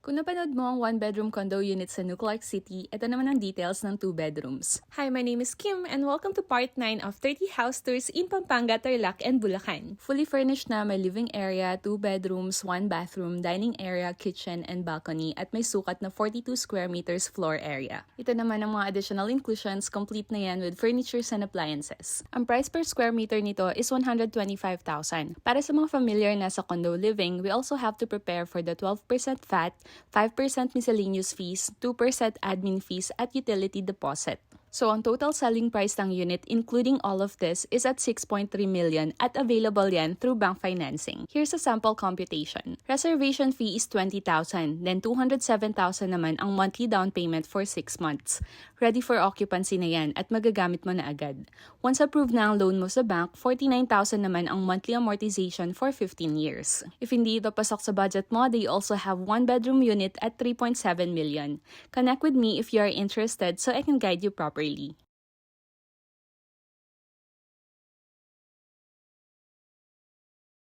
Kung napanood mo ang one-bedroom condo unit sa Nuclark City, ito naman ang details ng 2 bedrooms. Hi, my name is Kim and welcome to part 9 of 30 house tours in Pampanga, Tarlac, and Bulacan. Fully furnished na, may living area, 2 bedrooms, 1 bathroom, dining area, kitchen, and balcony at may sukat na 42 square meters floor area. Ito naman ang mga additional inclusions, complete na yan with furnitures and appliances. Ang price per square meter nito is 125,000. Para sa mga familiar na sa condo living, we also have to prepare for the 12% VAT, 5% miscellaneous fees, 2% admin fees at utility deposit. So ang total selling price ng unit including all of this is at 6.3 million at available yan through bank financing. Here's a sample computation. Reservation fee is 20,000, then 207,000 naman ang monthly down payment for 6 months. Ready for occupancy na yan at magagamit mo na agad. Once approved na ang loan mo sa bank, 49,000 naman ang monthly amortization for 15 years. If hindi ito pasok sa budget mo, they also have 1-bedroom unit at 3.7 million. Connect with me if you are interested so I can guide you properly.